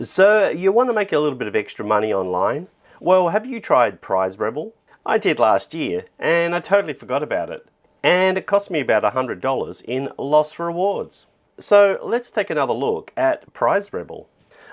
So, you want to make a little bit of extra money online? Well, have you tried Prize Rebel? I did last year, and I totally forgot about it. And it cost me about $100 in lost rewards. So, let's take another look at Prize Rebel.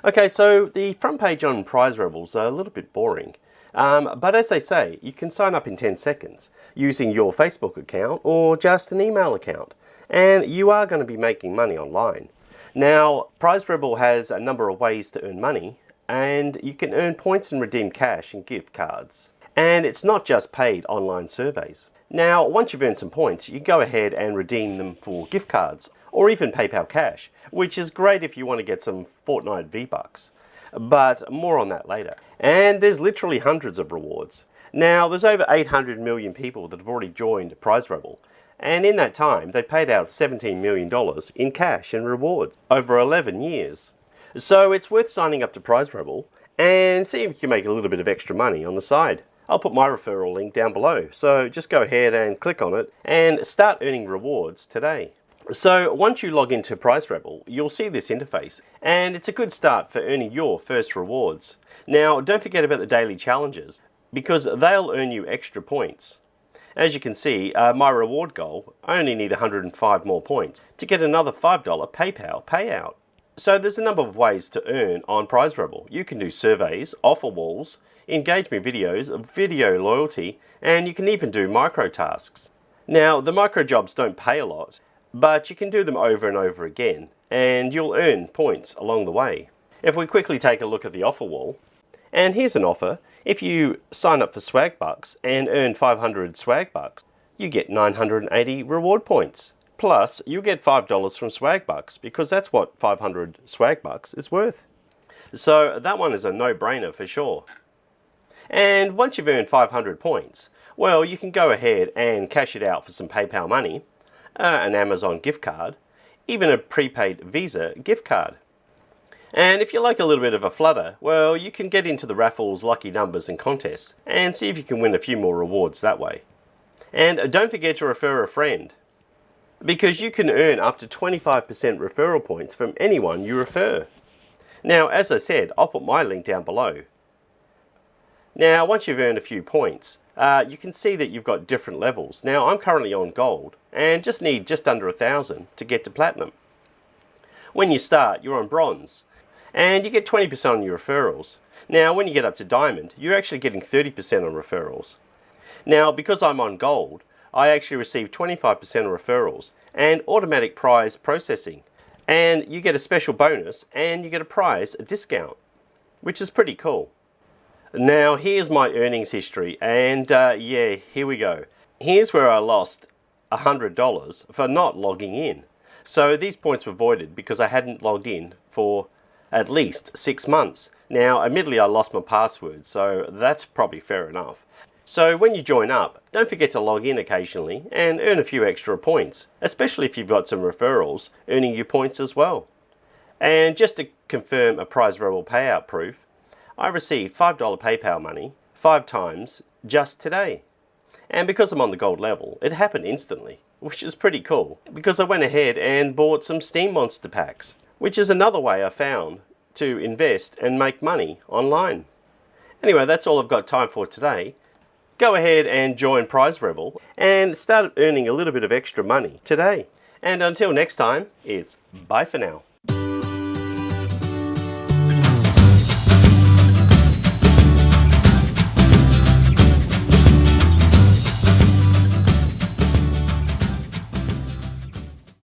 Okay, so the front page on Prize Rebel's a little bit boring. But as they say, you can sign up in 10 seconds using your Facebook account or just an email account. And you are going to be making money online. Now, Prize Rebel has a number of ways to earn money, and you can earn points and redeem cash and gift cards. And it's not just paid online surveys. Now, once you've earned some points, you go ahead and redeem them for gift cards, or even PayPal cash, which is great if you want to get some Fortnite V-Bucks. But more on that later. And there's literally hundreds of rewards. Now, there's over 800 million people that have already joined Prize Rebel. And in that time, they paid out $17 million in cash and rewards over 11 years. So it's worth signing up to Prize Rebel and see if you can make a little bit of extra money on the side. I'll put my referral link down below, so just go ahead and click on it and start earning rewards today. So once you log into Prize Rebel, you'll see this interface, and it's a good start for earning your first rewards. Now, don't forget about the daily challenges, because they'll earn you extra points. As you can see, my reward goal, I only need 105 more points to get another $5 PayPal payout. So there's a number of ways to earn on Prize Rebel. You can do surveys, offer walls, engagement videos, video loyalty, and you can even do micro tasks. Now, the micro jobs don't pay a lot, but you can do them over and over again, and you'll earn points along the way. If we quickly take a look at the offer wall, and here's an offer. If you sign up for Swag Bucks and earn 500 Swag Bucks, you get 980 reward points. Plus, you get $5 from Swag Bucks, because that's what 500 Swag Bucks is worth. So that one is a no-brainer for sure. And once you've earned 500 points, well, you can go ahead and cash it out for some PayPal money, an Amazon gift card, even a prepaid Visa gift card. And if you like a little bit of a flutter, well, you can get into the raffles, lucky numbers and contests and see if you can win a few more rewards that way. And don't forget to refer a friend, because you can earn up to 25% referral points from anyone you refer. Now, as I said, I'll put my link down below. Now, once you've earned a few points, you can see that you've got different levels. Now, I'm currently on gold and just need just under 1,000 to get to platinum. When you start, you're on bronze, and you get 20% on your referrals. Now, when you get up to diamond, you're actually getting 30% on referrals. Now, because I'm on gold, I actually receive 25% of referrals and automatic prize processing. And you get a special bonus and you get a prize discount, which is pretty cool. Now, here's my earnings history, and yeah, here we go. Here's where I lost $100 for not logging in. So these points were voided because I hadn't logged in for at least 6 months. Now, admittedly, I lost my password, so that's probably fair enough. So when you join up, don't forget to log in occasionally and earn a few extra points, especially if you've got some referrals earning you points as well. And just to confirm a Prize Rebel payout proof, I received $5 PayPal money 5 times just today. And because I'm on the gold level, it happened instantly, which is pretty cool, because I went ahead and bought some Steam Monster packs, which is another way I found to invest and make money online. Anyway, that's all I've got time for today. Go ahead and join Prize Rebel and start earning a little bit of extra money today. And until next time, it's bye for now.